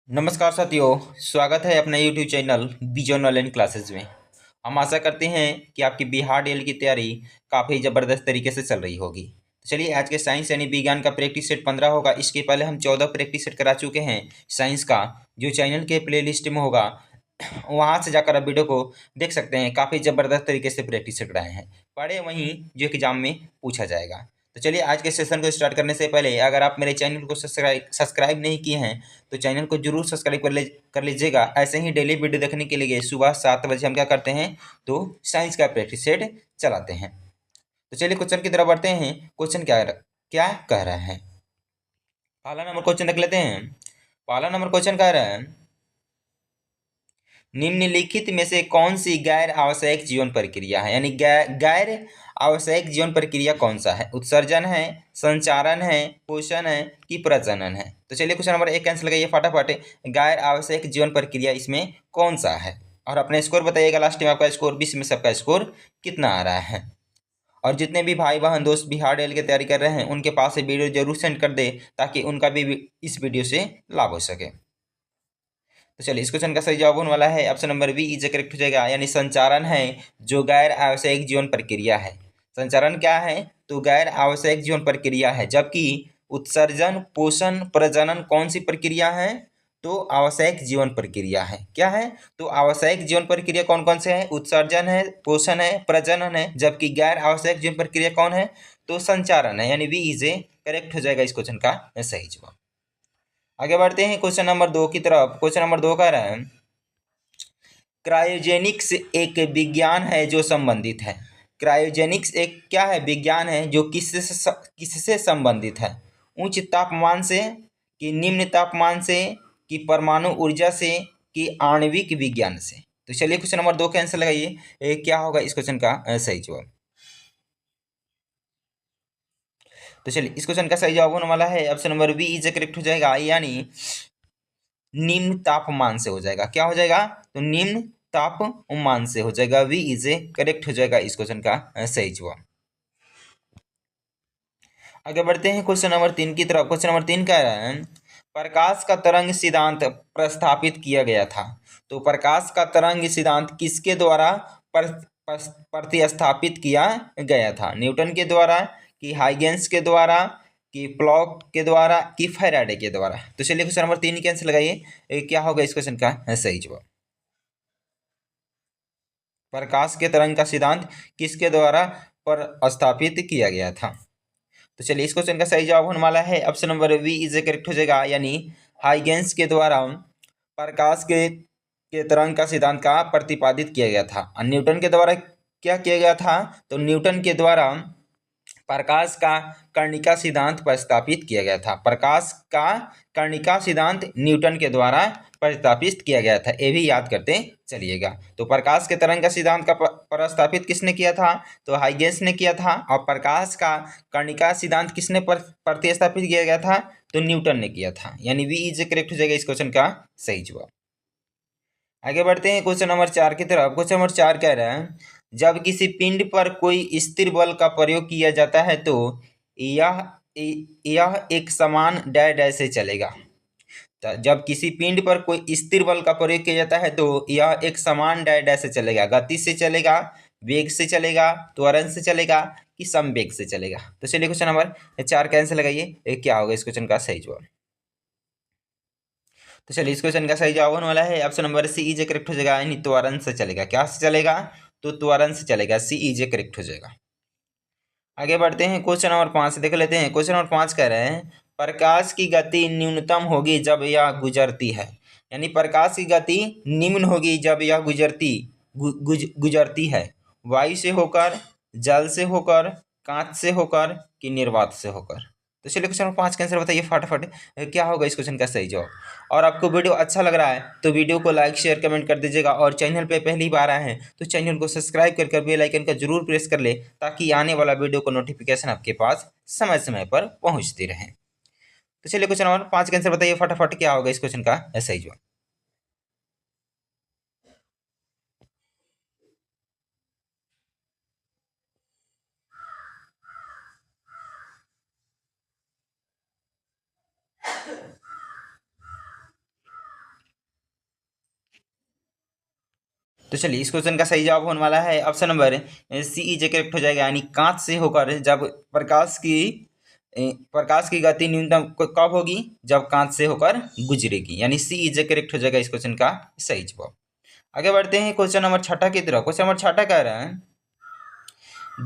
नमस्कार साथियों। स्वागत है अपने YouTube channel vision online classes में। हम आशा करते हैं कि आपकी बिहार डीएल की तैयारी काफ़ी ज़बरदस्त तरीके से चल रही होगी। तो चलिए, आज के साइंस यानी विज्ञान का प्रैक्टिस सेट 15 होगा। इसके पहले हम 14 प्रैक्टिस सेट करा चुके हैं साइंस का, जो चैनल के प्ले लिस्ट में होगा। वहाँ से जाकर आप वीडियो को देख सकते हैं। काफ़ी ज़बरदस्त तरीके से प्रैक्टिस सेट कराए हैं, पढ़े वहीं जो एग्जाम में पूछा जाएगा। तो चलिए, आज के सेशन को स्टार्ट करने से पहले अगर आप मेरे चैनल को सब्सक्राइब नहीं किए हैं तो चैनल को जरूर सब्सक्राइब कर लीजिएगा। ऐसे ही डेली वीडियो देखने के लिए सुबह 7 बजे हम क्या करते हैं, तो साइंस का प्रैक्टिस सेट चलाते हैं। तो चलिए, क्वेश्चन की तरफ बढ़ते हैं। क्वेश्चन क्या क्या कह रहा है। पहला नंबर क्वेश्चन देख लेते हैं। पहला नंबर क्वेश्चन कह रहा है, निम्नलिखित में से कौन सी गैर आवश्यक जीवन प्रक्रिया है। यानी गैर आवश्यक जीवन प्रक्रिया कौन सा है। उत्सर्जन है, संचारण है, पोषण है कि प्रजनन है। तो चलिए, क्वेश्चन नंबर 1 आंसर लगाइए फटाफट। गैर आवश्यक जीवन प्रक्रिया इसमें कौन सा है, और अपने स्कोर बताइएगा। लास्ट में आपका स्कोर 20 में सबका स्कोर कितना आ रहा है। और जितने भी भाई बहन दोस्त बिहार डेल की तैयारी कर रहे हैं, उनके पास ये वीडियो जरूर सेंड कर दे, ताकि उनका भी इस वीडियो से लाभ हो सके। तो चलिए, इस क्वेश्चन का सही जवाब होने वाला है option number B is correct हो जाएगा। यानी संचारण है जो गैर आवश्यक जीवन प्रक्रिया है। संचारण क्या है, तो गैर आवश्यक जीवन प्रक्रिया है। जबकि उत्सर्जन, पोषण, प्रजनन कौन सी प्रक्रिया है, तो आवश्यक जीवन प्रक्रिया है। क्या है, तो आवश्यक जीवन प्रक्रिया कौन कौन से है, उत्सर्जन है, पोषण है, प्रजनन है। जबकि गैर आवश्यक जीवन प्रक्रिया कौन है, तो संचारण है। यानी बी इज ए करेक्ट हो जाएगा इस क्वेश्चन का सही जवाब। आगे बढ़ते हैं क्वेश्चन नंबर 2 की तरफ। क्वेश्चन नंबर 2 कह रहा है, क्रायोजेनिक्स एक विज्ञान है जो संबंधित है। क्रायोजेनिक्स एक क्या है, विज्ञान है जो किससे संबंधित है। उच्च तापमान से, कि निम्न तापमान से, कि परमाणु ऊर्जा से, कि आणविक विज्ञान से। तो चलिए, क्वेश्चन नंबर 2 का आंसर लगाइए। क्या होगा इस क्वेश्चन का सही जवाब। तो चलिए, इस क्वेश्चन का सही जवाब होने वाला है option number B is correct हो जाएगा। यानी निम्न तापमान से हो जाएगा। क्या हो जाएगा, तो निम्न तापमान से हो जाएगा। वी इज ए करेक्ट हो जाएगा इस क्वेश्चन का सही जवाब। आगे बढ़ते हैं क्वेश्चन नंबर 3 की तरफ। क्वेश्चन नंबर 3 कह रहा है, प्रकाश का तरंग सिद्धांत प्रस्तावित किया गया था। तो प्रकाश का तरंग सिद्धांत किसके द्वारा प्रतिस्थापित किया गया था। न्यूटन के द्वारा, कि हाइगेंस के द्वारा, कि प्लॉक के द्वारा, कि फैराडे के द्वारा। तो चलिए, क्वेश्चन नंबर 3 के आंसर लगाइए। क्या होगा इस क्वेश्चन का सही जवाब। प्रकाश के तरंग का सिद्धांत किसके द्वारा प्रस्तावित किया गया था। तो चलिए, इस क्वेश्चन का सही जवाब होने वाला है option number B is correct हो जाएगा। यानी हाइगेंस के द्वारा प्रकाश के तरंग का सिद्धांत का प्रतिपादित किया गया था। और न्यूटन के द्वारा क्या किया गया था, तो न्यूटन के द्वारा प्रकाश का कर्णिका सिद्धांत प्रस्तावित किया गया था। प्रकाश का कर्णिका सिद्धांत न्यूटन के द्वारा प्रस्तावित किया गया था, ये भी याद करते चलिएगा। तो प्रकाश के तरंग का सिद्धांत का प्रस्तावित किसने किया था, तो हाइगेंस ने किया था। और प्रकाश का कर्णिका सिद्धांत किसने प्रतिस्थापित किया गया था, तो न्यूटन ने किया था। यानी वी इज करेक्ट हो जाएगा इस क्वेश्चन का सही जवाब। आगे बढ़ते हैं क्वेश्चन नंबर 4 की तरफ। क्वेश्चन नंबर 4 कह रहा है, जब किसी पिंड पर कोई स्थिर बल का प्रयोग किया जाता है तो यह यह एक समान डैश डैश से चलेगा। जब किसी पिंड पर कोई स्थिर बल का प्रयोग किया जाता है तो यह एक समान डैश डैश से चलेगा। गति से चलेगा, वेग से चलेगा, त्वरण से चलेगा, कि समवेग से चलेगा। तो चलिए, क्वेश्चन नंबर 4 का आंसर लगाइए। क्या होगा इस क्वेश्चन का सही जवाब। तो चलिए, इस क्वेश्चन का सही जवाब होने वाला है option number C is correct हो जाएगा। यानी त्वरण से चलेगा। क्या से चलेगा, तो त्वरण से चलेगा। सी इज करेक्ट हो जाएगा। आगे बढ़ते हैं क्वेश्चन नंबर 5 देख लेते हैं। क्वेश्चन नंबर 5 कह रहे हैं, प्रकाश की गति न्यूनतम होगी जब यह गुजरती है। यानी प्रकाश की गति निम्न होगी जब यह गुजरती है। वायु से होकर, जल से होकर, कांच से होकर, कि निर्वात से होकर। तो चलिए, क्वेश्चन नंबर 5 का आंसर बताइए फटाफट। क्या होगा इस क्वेश्चन का सही जवाब। और आपको वीडियो अच्छा लग रहा है तो वीडियो को लाइक शेयर कमेंट कर दीजिएगा। और चैनल पे पहली बार आए हैं तो चैनल को सब्सक्राइब कर बेल आइकन का जरूर प्रेस कर ले, ताकि आने वाला वीडियो को नोटिफिकेशन आपके पास समय समय पर पहुंचती रहे। तो चलिए, क्वेश्चन नंबर 5 का आंसर बताइए फटाफट। क्या होगा इस क्वेश्चन का सही जवाब। तो चलिए इस क्वेश्चन का सही जवाब होने वाला है option number C is correct हो जाएगा, यानी कांच से होकर जब प्रकाश की गति न्यूनतम कब होगी, जब कांच से होकर गुजरेगी, यानी सी इज करेक्ट हो जाएगा इस क्वेश्चन का सही जवाब। आगे बढ़ते हैं क्वेश्चन नंबर 6 की तरफ। क्वेश्चन नंबर 6 कह रहे हैं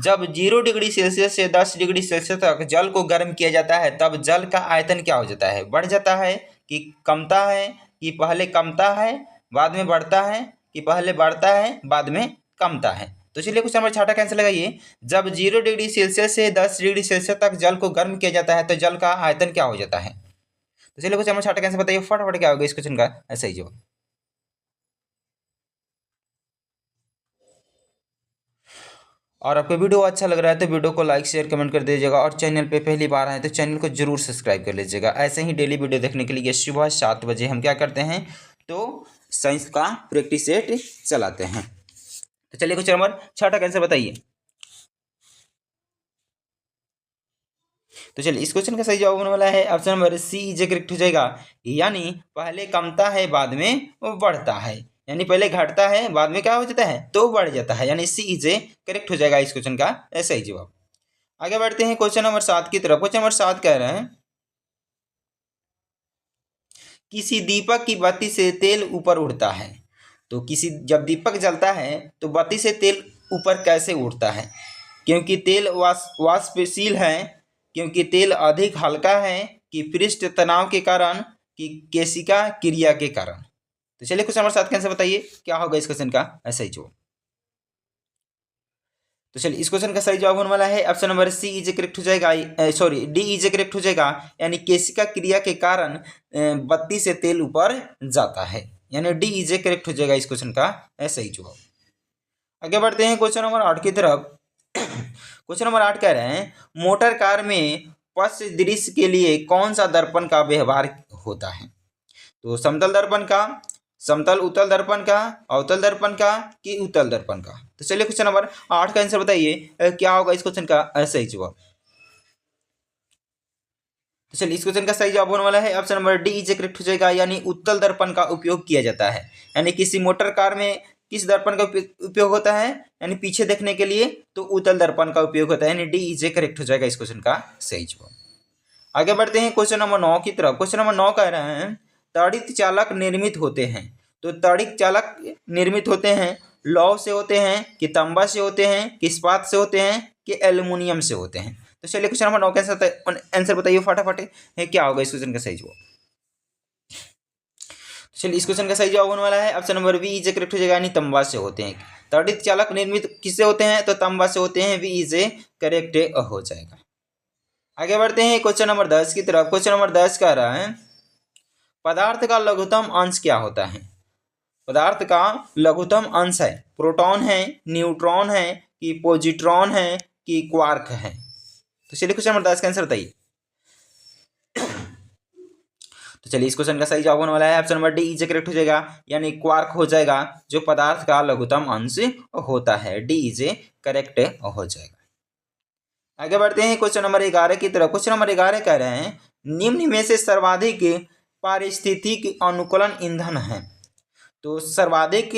जब 0 डिग्री सेल्सियस से 10 डिग्री सेल्सियस तक जल को गर्म किया जाता है तब जल का आयतन क्या हो जाता है, बढ़ जाता है कि कमता है, कि पहले कमता है बाद में बढ़ता है, कि पहले बढ़ता है बाद में कमता है। तो चलिए क्वेश्चन नंबर 6 कैंसिल लगाइए। जब 0 डिग्री सेल्सियस से 10 डिग्री सेल्सियस तक जल को गर्म किया जाता है तो जल का आयतन क्या हो जाता है। तो चलिए क्वेश्चन नंबर 6 कैंसिल बताइए फटाफट क्या होगा इस क्वेश्चन का सही जवाब। और आपको वीडियो अच्छा लग रहा है तो वीडियो को लाइक शेयर कमेंट कर दीजिएगा, और चैनल पे पहली बार आए तो चैनल को जरूर सब्सक्राइब कर लीजिएगा। ऐसे ही डेली वीडियो देखने के लिए सुबह 7 बजे हम क्या करते हैं तो साइंस का प्रैक्टिस सेट चलाते हैं। तो चलिए क्वेश्चन नंबर 6 का आंसर बताइए। तो चलिए इस क्वेश्चन का सही जवाब होने वाला है option number C is correct हो जाएगा, यानी पहले कमता है बाद में वो बढ़ता है, यानी पहले घटता है बाद में क्या हो जाता है तो बढ़ जाता है, यानी सी इज करेक्ट हो जाएगा इस क्वेश्चन का सही जवाब। आगे बढ़ते हैं क्वेश्चन नंबर 7 की तरफ। क्वेश्चन नंबर 7 कह रहे हैं किसी दीपक की बत्ती से तेल ऊपर उड़ता है। तो किसी जब दीपक जलता है तो बत्ती से तेल ऊपर कैसे उड़ता है, क्योंकि तेल वाष्पशील है, क्योंकि तेल अधिक हल्का है, कि पृष्ठ तनाव के कारण, कि केशिका क्रिया के कारण। तो चलिए क्वेश्चन नंबर 7 का आंसर बताइए क्या होगा इस क्वेश्चन का सही जवाब। तो चलिए इस क्वेश्चन का सही जवाब होने वाला है option number C is correct हो जाएगा, सॉरी डी इज करेक्ट हो जाएगा, यानी केशिका क्रिया के कारण बत्ती से तेल ऊपर जाता है, यानी डी इज करेक्ट हो जाएगा इस क्वेश्चन का सही जवाब। आगे बढ़ते हैं क्वेश्चन नंबर 8 की तरफ। क्वेश्चन नंबर 8 कह रहे हैं मोटर कार में पश्च दृश्य के लिए कौन सा दर्पण का व्यवहार होता है। तो समतल दर्पण का, समतल उत्तल दर्पण का, अवतल दर्पण का, कि उत्तल दर्पण का। तो चलिए क्वेश्चन नंबर 8 का आंसर बताइए क्या होगा इस क्वेश्चन का सही जवाब। तो चलिए इस क्वेश्चन का सही जवाब होने वाला है option number D is correct हो जाएगा, यानी उत्तल दर्पण का उपयोग किया जाता है, यानी किसी मोटर कार में किस दर्पण का उपयोग होता है, यानी पीछे देखने के लिए तो उत्तल दर्पण का उपयोग होता है, यानी डी इज करेक्ट हो जाएगा इस क्वेश्चन का सही जवाब। आगे बढ़ते हैं क्वेश्चन नंबर 9 की तरफ। क्वेश्चन नंबर 9 कह रहे हैं ताड़ित चालक निर्मित होते हैं। तो ताड़ित चालक निर्मित होते हैं लौह से होते हैं, कि तांबा से होते हैं, कि इस्पात से होते हैं, कि एल्युमिनियम से होते हैं। तो चलिए क्वेश्चन नंबर 9 का आंसर बताइए फटाफट क्या होगा इस क्वेश्चन का सही जवाब। चलिए इस क्वेश्चन का सही जवाब होने वाला है option number B is correct हो जाएगा, यानी तांबा से होते हैं। ताड़ित चालक निर्मित किससे होते हैं तो तांबा से होते हैं, बी इज करेक्ट हो जाएगा। आगे बढ़ते हैं क्वेश्चन नंबर 10 की तरफ। क्वेश्चन नंबर 10 कह रहा है पदार्थ का लघुत्तम अंश क्या होता है। पदार्थ का लघुत्तम अंश है प्रोटॉन है, न्यूट्रॉन है, कि पॉजिट्रॉन है, कि क्वार्क है। तो चलिए क्वेश्चन नंबर 10 का आंसर बताइए। तो चलिए इस क्वेश्चन का सही जवाब होने वाला है option number D is correct हो जाएगा, यानी क्वार्क हो जाएगा जो पदार्थ का लघुत्तम अंश होता है, डी इज करेक्ट हो जाएगा। आगे बढ़ते हैं क्वेश्चन नंबर 11 की तरफ। क्वेश्चन नंबर 11 कह रहे हैं निम्न में से सर्वाधिक पारिस्थितिक अनुकूलन ईंधन है। तो सर्वाधिक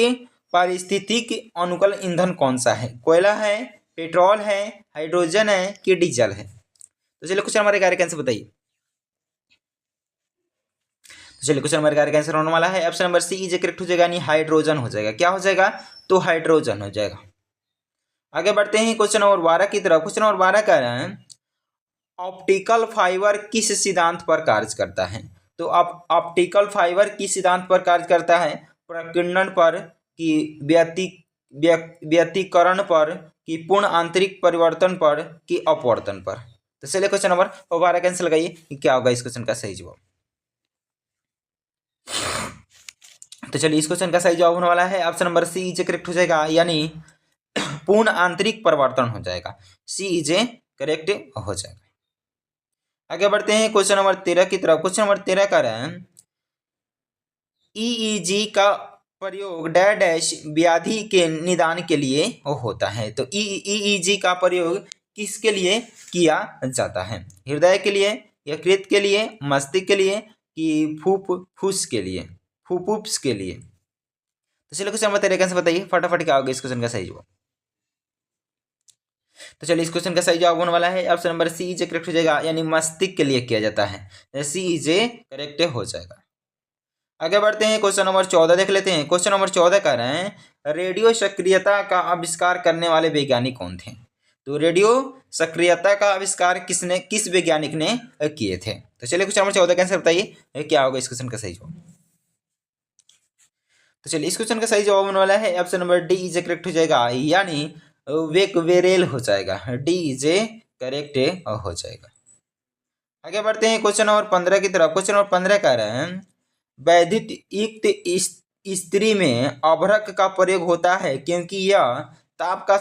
पारिस्थितिक अनुकूलन ईंधन कौन सा है, कोयला है, पेट्रोल है, हाइड्रोजन है, कि डीजल है। तो चलिए क्वेश्चन नंबर 11 का आंसर बताइए। तो चलिए क्वेश्चन नंबर 11 का आंसर होने वाला है option number C is correct हो जाएगा, यानी हाइड्रोजन हो जाएगा। क्या हो जाएगा तो हाइड्रोजन हो जाएगा। आगे बढ़ते हैं क्वेश्चन नंबर 12 की तरफ। क्वेश्चन नंबर 12 कह रहे हैं ऑप्टिकल फाइबर किस सिद्धांत पर कार्य करता है। तो ऑप्टिकल फाइबर किस सिद्धांत पर कार्य करता है, प्रकीर्णन पर, कि व्यतिकरण पर, कि पूर्ण आंतरिक परिवर्तन पर, कि अपवर्तन पर। तो चलिए क्वेश्चन नंबर 12 का आंसर लगाइए कि क्या होगा इस क्वेश्चन का सही जवाब। तो चलिए इस क्वेश्चन का सही जवाब होने वाला है option number C is correct हो जाएगा, यानी पूर्ण आंतरिक परिवर्तन हो जाएगा, सी इज करेक्ट हो जाएगा। आगे बढ़ते हैं क्वेश्चन नंबर 13 की तरफ। क्वेश्चन नंबर 13 का रहा है ईईजी का प्रयोग डैश व्याधि के निदान के लिए होता है। तो ईईजी का प्रयोग किसके लिए किया जाता है, हृदय के लिए, यकृत के लिए, मस्तिष्क के लिए, कि फुफ्फुस के लिए, फुफ्फुस के लिए। तो चलिए क्वेश्चन नंबर 13 का आंसर बताइए फटाफट, क्या होगा इस क्वेश्चन का सही जवाब। तो चलिए इस क्वेश्चन का सही जवाब होने वाला है option number C is correct हो जाएगा, यानी मस्तिष्क के लिए किया जाता है, सी इज करेक्ट हो जाएगा। आगे बढ़ते हैं, क्वेश्चन नंबर 14 देख लेते हैं। क्वेश्चन नंबर 14 कह रहे हैं रेडियो सक्रियता का आविष्कार करने वाले वैज्ञानिक कौन थे। तो रेडियो सक्रियता का आविष्कार किस वैज्ञानिक ने किए थे। तो चलिए क्वेश्चन नंबर 14 का आंसर बताइए क्या होगा इस क्वेश्चन का सही जवाब। तो चलिए इस क्वेश्चन का सही जवाब होने वाला है option number D is correct हो जाएगा, यानी वेकवेरेल हो जाएगा, डी इज करेक्ट हो जाएगा। आगे बढ़ते हैं क्वेश्चन नंबर 15 की तरफ। क्वेश्चन नंबर 15 कह रहे हैं वैद्युत युक्त स्त्री में अभ्रक का प्रयोग होता है क्योंकि यह ताप का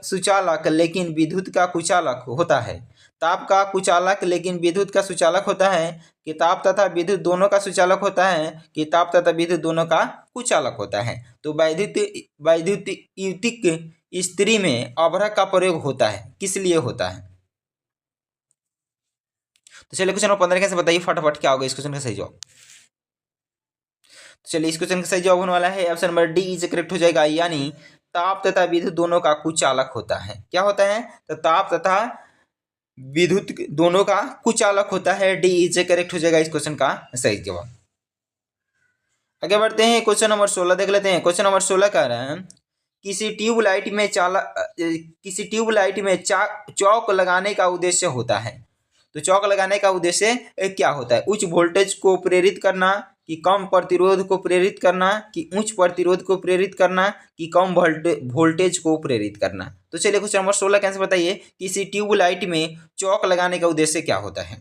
सुचालक लेकिन विद्युत का कुचालक होता है। ताप का कुचालक लेकिन विद्युत का सुचालक होता है कि ताप तथा विद्युत दोनों का सुचालक होता है कि ताप तथा विद्युत दोनों का कुचालक होता है। तो वैद्युत युतिक स्त्री में अभ्रक का प्रयोग होता है, किस लिए होता है। तो चलिए क्वेश्चन नंबर 15 कैसे बताइए फटाफट, क्या होगा इस क्वेश्चन का सही जवाब। तो चलिए इस क्वेश्चन का सही जवाब होने वाला है option number D is correct हो जाएगा, यानी ताप तथा विद्युत दोनों का कुचालक होता है। क्या होता है, तो ताप तथा विद्युत दोनों का कुचालक होता है, डी इज करेक्ट हो जाएगा इस क्वेश्चन का सही जवाब। आगे बढ़ते हैं, क्वेश्चन नंबर 16 देख लेते हैं। क्वेश्चन नंबर 16 कह रहे हैं किसी ट्यूबलाइट में चौक लगाने का उद्देश्य होता है। तो चौक लगाने का उद्देश्य क्या होता है, उच्च वोल्टेज को प्रेरित करना कि कम प्रतिरोध को प्रेरित करना कि उच्च प्रतिरोध को प्रेरित करना कि कम वोल्टेज को प्रेरित करना। तो चलिए क्वेश्चन नंबर 16 का आंसर बताइए किसी ट्यूबलाइट में चौक लगाने का उद्देश्य क्या होता है।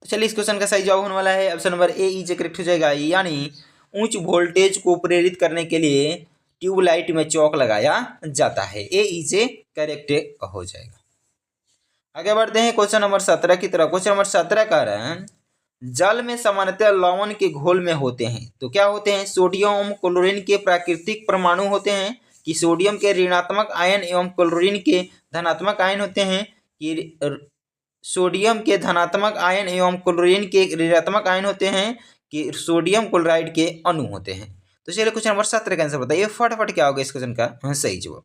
तो चलिए इस क्वेश्चन का सही जवाब होने वाला है option number A is correct हो जाएगा, यानी उच्च वोल्टेज को प्रेरित करने के लिए ट्यूबलाइट में चौक लगाया जाता है, ए इज करेक्ट हो जाएगा। आगे बढ़ते हैं क्वेश्चन नंबर 17 की तरफ। क्वेश्चन नंबर 17 कह रहे हैं जल में सामान्यतः लवण के घोल में होते हैं। तो क्या होते हैं, सोडियम क्लोरीन के प्राकृतिक परमाणु होते हैं कि सोडियम के ऋणात्मक आयन एवं क्लोरीन के धनात्मक आयन होते हैं कि सोडियम के धनात्मक आयन एवं क्लोरीन के ऋणात्मक आयन होते हैं कि सोडियम क्लोराइड के अणु होते हैं। तो चलिए क्वेश्चन नंबर 17 का आंसर बताइए फटाफट, क्या होगा इस क्वेश्चन का सही जवाब।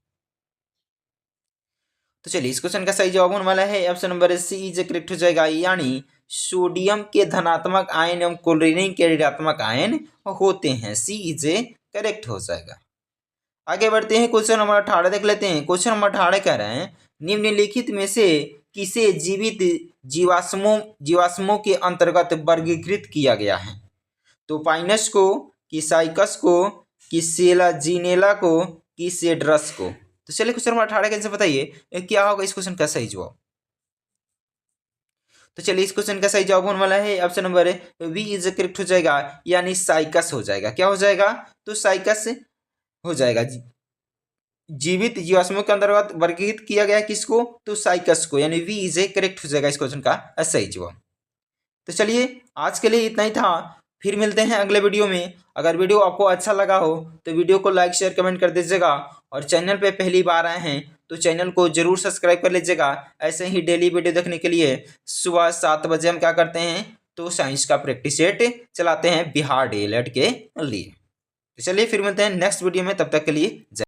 तो चलिए इस क्वेश्चन का सही जवाब होने वाला है option number C is correct हो जाएगा, यानी सोडियम के धनात्मक आयन एवं क्लोरीन के ऋणात्मक आयन होते हैं, सी इज करेक्ट हो जाएगा। आगे बढ़ते हैं, क्वेश्चन नंबर 18 देख लेते हैं। क्वेश्चन नंबर 18 कह रहे हैं निम्नलिखित में से किसे जीवित जीवाश्मों के अंतर्गत वर्गीकृत किया गया है। तो पाइनस को कि साइकस को कि सेलाजिनेला को कि सेड्रस को। तो चलिए क्वेश्चन नंबर 18 का आंसर बताइए क्या होगा इस क्वेश्चन का सही जवाब। तो चलिए इस क्वेश्चन का सही जवाब होने वाला है option number B is correct हो जाएगा, यानी साइकस हो जाएगा। क्या हो जाएगा, तो साइकस हो जाएगा। जीवित जीवाश्मों के अंतर्गत वर्गीकृत किया गया किसको, तो साइकस को, यानी वी इज करेक्ट हो जाएगा इस क्वेश्चन का सही जवाब। तो चलिए आज के लिए इतना ही था, फिर मिलते हैं अगले वीडियो में। अगर वीडियो आपको अच्छा लगा हो तो वीडियो को लाइक शेयर कमेंट कर दीजिएगा, और चैनल पे पहली बार आए हैं तो चैनल को जरूर सब्सक्राइब कर लीजिएगा। ऐसे ही डेली वीडियो देखने के लिए सुबह 7 बजे हम क्या करते हैं, तो साइंस का प्रैक्टिस सेट चलाते हैं बिहार DLED के लिए। तो चलिए फिर मिलते हैं नेक्स्ट वीडियो में, तब तक के लिए जय।